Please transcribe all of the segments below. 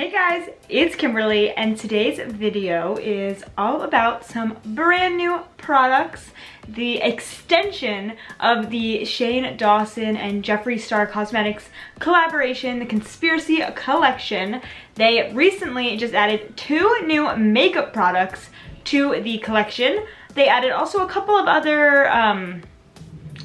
Hey guys, it's Kimberly, and today's video is all about some brand new products, the extension of the Shane Dawson and Jeffree Star Cosmetics collaboration, the Conspiracy Collection. They recently just added 2 new makeup products to the collection. They added also a couple of other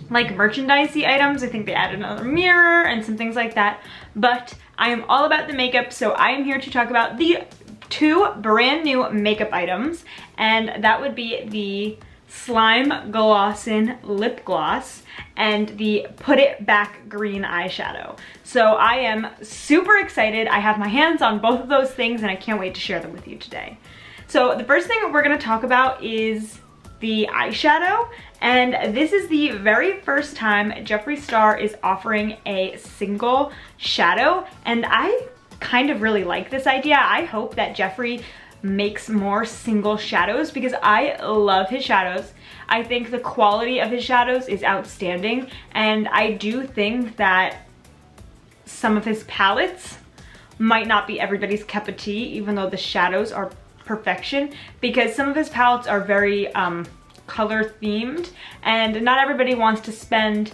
like merchandisey items. I think they added another mirror and some things like that, but I am all about the makeup, so I am here to talk about the 2 brand new makeup items, and that would be the Slime Glossin' Lip Gloss and the Put It Back Green Eyeshadow. So I am super excited. I have my hands on both of those things and I can't wait to share them with you today. So the first thing we're gonna talk about is the eyeshadow, and this is the very first time Jeffree Star is offering a single shadow, and I kind of really like this idea. I hope that Jeffree makes more single shadows because I love his shadows. I think the quality of his shadows is outstanding, and I do think that some of his palettes might not be everybody's cup of tea, even though the shadows are perfection, because some of his palettes are very color themed, and not everybody wants to spend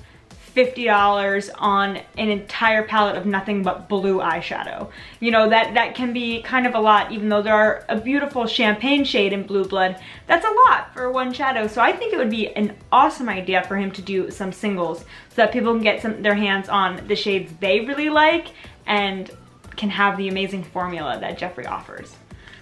$50 on an entire palette of nothing but blue eyeshadow. You know, that can be kind of a lot, even though there are a beautiful champagne shade in Blue Blood. That's a lot for one shadow, so I think it would be an awesome idea for him to do some singles so that people can get their hands on the shades they really like and can have the amazing formula that Jeffree offers.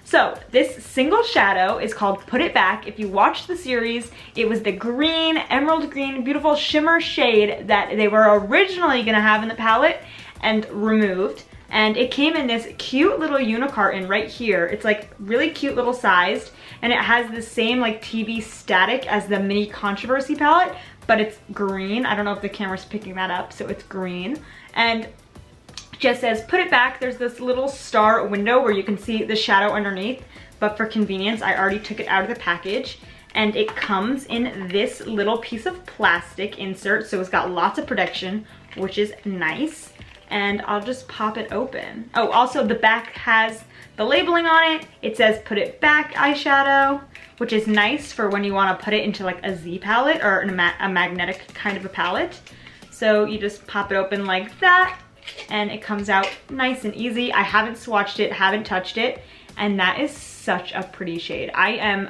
So this single shadow is called Put It Back. If you watched the series, it was the green, emerald green, beautiful shimmer shade that they were originally gonna have in the palette and removed. And it came in this cute little unicarton right here. It's like really cute little sized, and it has the same like TV static as the Mini Controversy palette, but it's green. I don't know if the camera's picking that up, so it's green. And just says put it back. There's this little star window where you can see the shadow underneath, but for convenience I already took it out of the package, and it comes in this little piece of plastic insert, so it's got lots of protection, which is nice. And I'll just pop it open. Oh, also the back has the labeling on it. It says Put It Back eyeshadow, which is nice for when you want to put it into like a Z palette or a magnetic kind of a palette. So you just pop it open like that, and it comes out nice and easy. I haven't swatched it, haven't touched it, and that is such a pretty shade. I am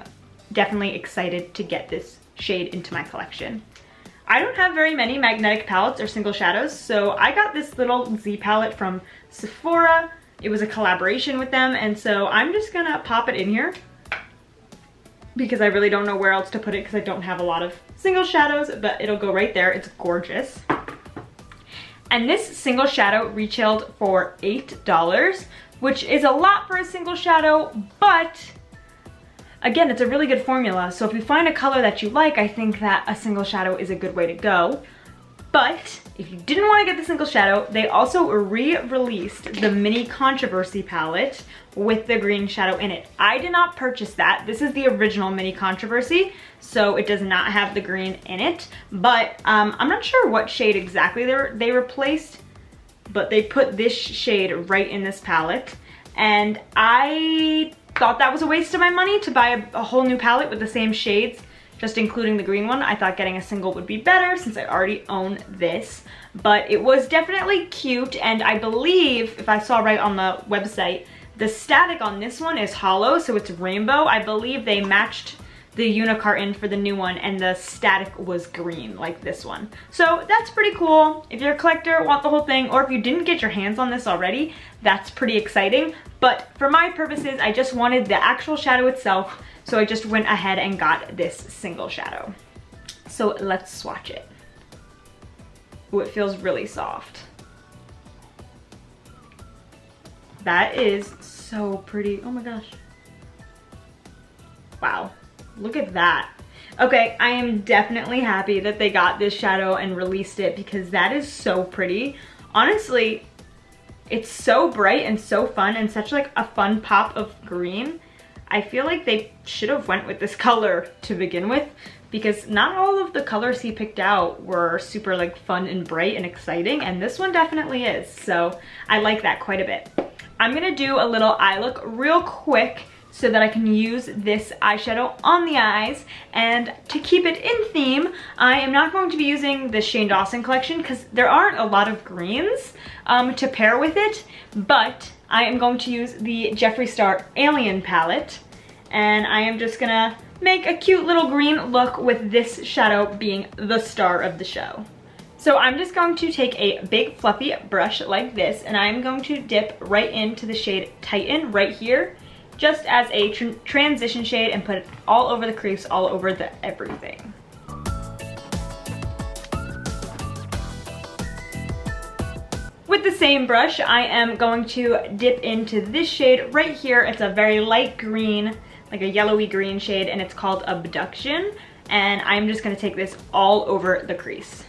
definitely excited to get this shade into my collection. I don't have very many magnetic palettes or single shadows, so I got this little Z palette from Sephora. It was a collaboration with them, and so I'm just gonna pop it in here because I really don't know where else to put it because I don't have a lot of single shadows, but it'll go right there. It's gorgeous. And this single shadow retailed for $8, which is a lot for a single shadow, but again, it's a really good formula. So if you find a color that you like, I think that a single shadow is a good way to go. But if you didn't want to get the single shadow, they also re-released the Mini Controversy palette with the green shadow in it. I did not purchase that. This is the original Mini Controversy, so it does not have the green in it. But I'm not sure what shade exactly they replaced, but they put this shade right in this palette. And I thought that was a waste of my money to buy a whole new palette with the same shades, just including the green one. I thought getting a single would be better since I already own this, but it was definitely cute. And I believe, if I saw right on the website, the static on this one is hollow, so it's rainbow. I believe they matched the unicarton for the new one, and the static was green like this one. So that's pretty cool. If you're a collector, want the whole thing, or if you didn't get your hands on this already, that's pretty exciting. But for my purposes, I just wanted the actual shadow itself, so I just went ahead and got this single shadow. So let's swatch it. Ooh, it feels really soft. That is so pretty. Oh my gosh. Wow, look at that. Okay, I am definitely happy that they got this shadow and released it because that is so pretty. Honestly, it's so bright and so fun and such like a fun pop of green. I feel like they should have went with this color to begin with, because not all of the colors he picked out were super like fun and bright and exciting, and this one definitely is. So I like that quite a bit. I'm gonna do a little eye look real quick so that I can use this eyeshadow on the eyes. And to keep it in theme, I am not going to be using the Shane Dawson collection because there aren't a lot of greens to pair with it, but I am going to use the Jeffree Star Alien palette, and I am just gonna make a cute little green look with this shadow being the star of the show. So I'm just going to take a big fluffy brush like this, and I'm going to dip right into the shade Titan right here, just as a transition shade, and put it all over the crease, all over the everything. With the same brush, I am going to dip into this shade right here. It's a very light green, like a yellowy green shade, and it's called Abduction. And I'm just gonna take this all over the crease.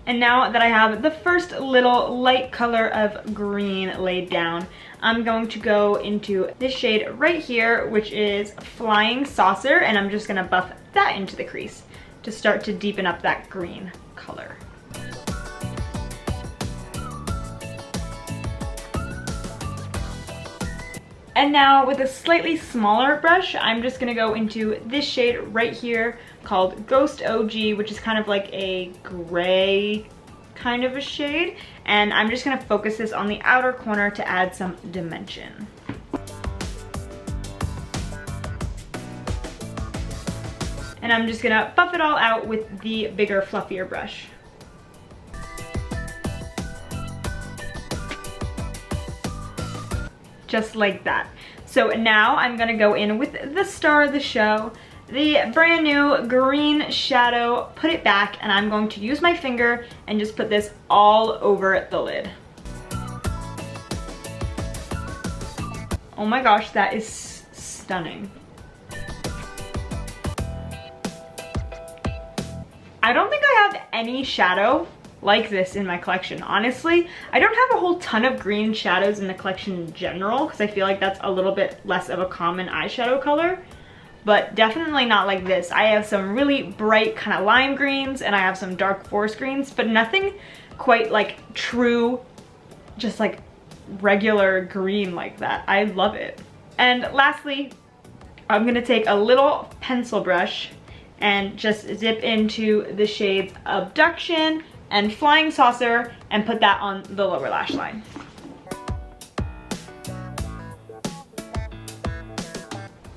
And now that I have the first little light color of green laid down, I'm going to go into this shade right here, which is Flying Saucer, and I'm just gonna buff that into the crease to start to deepen up that green color. And now with a slightly smaller brush, I'm just gonna go into this shade right here called Ghost OG, which is kind of like a gray kind of a shade. And I'm just gonna focus this on the outer corner to add some dimension. And I'm just gonna buff it all out with the bigger, fluffier brush. Just like that. So now I'm gonna go in with the star of the show, the brand new green shadow, put it back, and I'm going to use my finger and just put this all over the lid. Oh my gosh, that is stunning. I don't think I have any shadow like this in my collection, honestly. I don't have a whole ton of green shadows in the collection in general because I feel like that's a little bit less of a common eyeshadow color, but definitely not like this. I have some really bright kind of lime greens, and I have some dark forest greens, but nothing quite like true, just like regular green like that. I love it. And lastly, I'm gonna take a little pencil brush and just dip into the shades Abduction and Flying Saucer and put that on the lower lash line.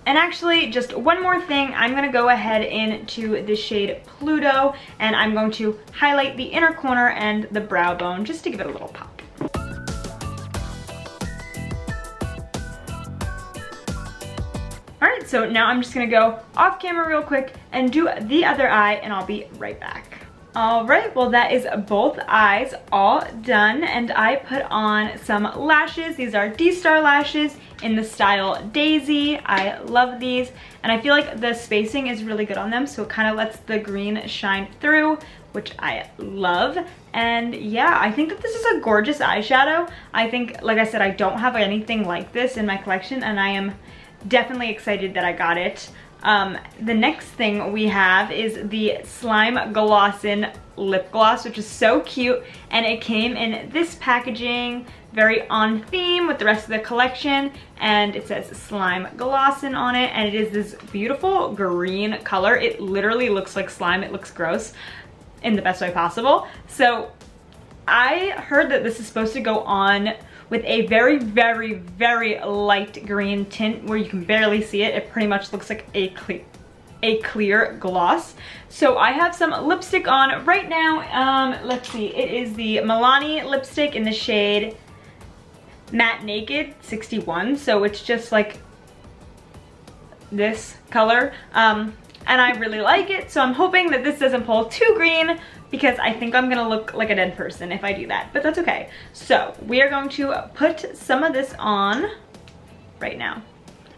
And actually, just one more thing, I'm gonna go ahead into the shade Pluto, and I'm going to highlight the inner corner and the brow bone just to give it a little pop. Alright, so now I'm just gonna go off camera real quick and do the other eye, and I'll be right back. Alright, well that is both eyes all done, and I put on some lashes. These are D-Star lashes in the style Daisy. I love these, and I feel like the spacing is really good on them, so it kind of lets the green shine through, which I love. And yeah, I think that this is a gorgeous eyeshadow. I think, like I said, I don't have anything like this in my collection, and I am definitely excited that I got it. The next thing we have is the Slime Glossin lip gloss, which is so cute, and it came in this packaging, very on theme with the rest of the collection, and it says Slime Glossin on it, and it is this beautiful green color. It literally looks like slime. It looks gross in the best way possible. So I heard that this is supposed to go on with a very, very, very light green tint where you can barely see it. It pretty much looks like a clear gloss. So I have some lipstick on right now. Let's see, it is the Milani lipstick in the shade Matte Naked 61. So it's just like this color. And I really like it, so I'm hoping that this doesn't pull too green, because I think I'm gonna look like a dead person if I do that, but that's okay. So we are going to put some of this on right now.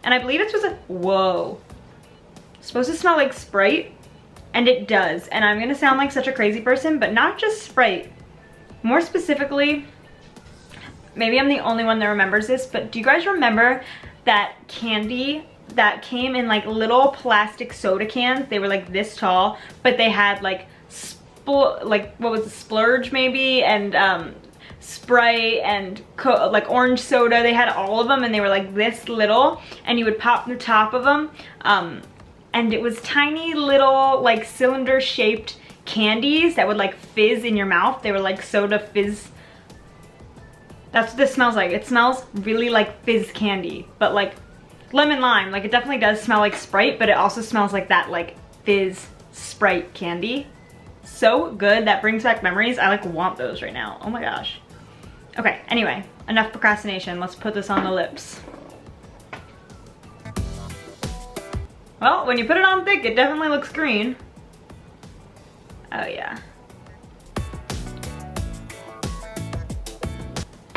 And I believe it's supposed to, whoa. It's supposed to smell like Sprite, and it does. And I'm gonna sound like such a crazy person, but not just Sprite. More specifically, maybe I'm the only one that remembers this, but do you guys remember that candy that came in like little plastic soda cans. They were like this tall, but they had like what was it, Splurge maybe, and Sprite and like orange soda. They had all of them, and they were like this little, and you would pop the top of them, and it was tiny little like cylinder shaped candies that would like fizz in your mouth. They were like soda fizz. That's what this smells like. It smells really like fizz candy, but like lemon lime. Like it definitely does smell like Sprite, but it also smells like that like fizz Sprite candy. So good. That brings back memories. I like want those right now. Oh my gosh. Okay, anyway, enough procrastination. Let's put this on the lips. Well, when you put it on thick, it definitely looks green. Oh yeah.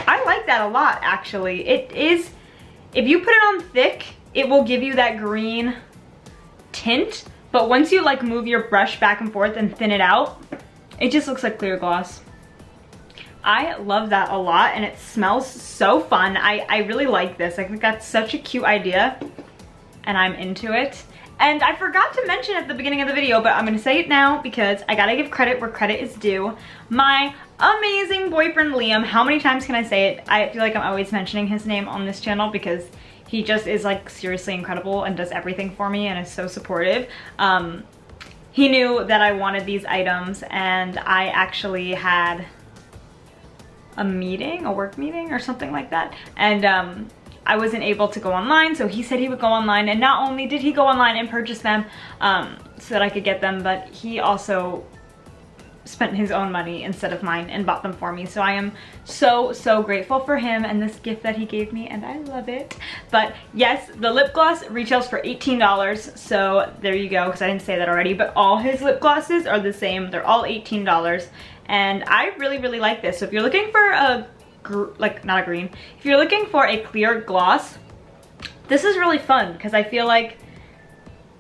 I like that a lot, actually. It is, if you put it on thick, it will give you that green tint, but once you like move your brush back and forth and thin it out, it just looks like clear gloss. I love that a lot, and it smells so fun. I really like this. I think that's such a cute idea, and I'm into it. And I forgot to mention at the beginning of the video, but I'm gonna say it now because I gotta give credit where credit is due. My amazing boyfriend Liam, how many times can I say it? I feel like I'm always mentioning his name on this channel because he just is like seriously incredible and does everything for me and is so supportive. He knew that I wanted these items, and I actually had a meeting, a work meeting or something like that, and I wasn't able to go online, so he said he would go online, and not only did he go online and purchase them so that I could get them, but he also spent his own money instead of mine and bought them for me. So I am so, so grateful for him and this gift that he gave me, and I love it. But yes, the lip gloss retails for $18, so there you go, because I didn't say that already, but all his lip glosses are the same. They're all $18, and I really, really like this. So if you're looking for a if you're looking for a clear gloss, this is really fun, because I feel like,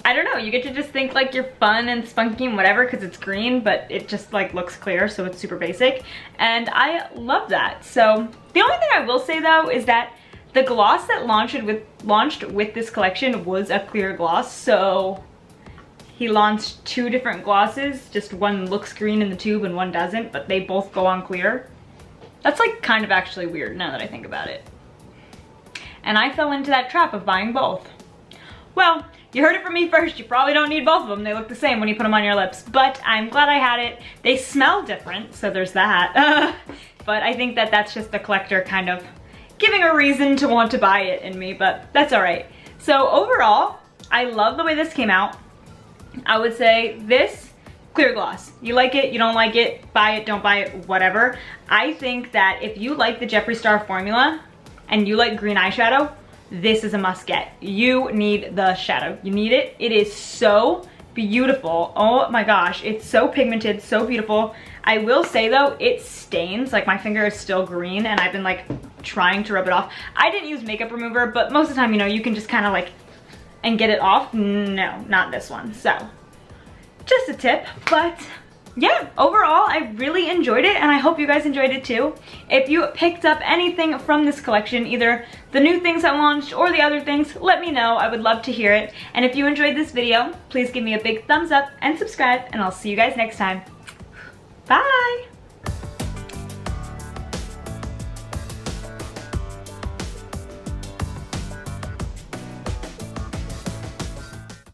I don't know, you get to just think like you're fun and spunky and whatever because it's green, but it just like looks clear, so it's super basic, and I love that. So the only thing I will say though is that the gloss that launched with this collection was a clear gloss. So he launched two different glosses, just one looks green in the tube and one doesn't, but they both go on clear. That's like kind of actually weird now that I think about it. And I fell into that trap of buying both. Well, you heard it from me first. You probably don't need both of them. They look the same when you put them on your lips, but I'm glad I had it. They smell different, so there's that. But I think that that's just the collector kind of giving a reason to want to buy it in me, but that's all right. So overall, I love the way this came out. I would say this, clear gloss. You like it, you don't like it, buy it, don't buy it, whatever. I think that if you like the Jeffree Star formula and you like green eyeshadow, this is a must get. You need the shadow. You need it. It is so beautiful. Oh my gosh, it's so pigmented, so beautiful. I will say though, it stains. Like my finger is still green, and I've been like trying to rub it off. I didn't use makeup remover, but most of the time, you know, you can just kind of like and get it off. No, not this one. So just a tip. But yeah, overall I really enjoyed it, and I hope you guys enjoyed it too. If you picked up anything from this collection, either the new things that launched or the other things, let me know. I would love to hear it. And if you enjoyed this video, please give me a big thumbs up and subscribe, and I'll see you guys next time. Bye!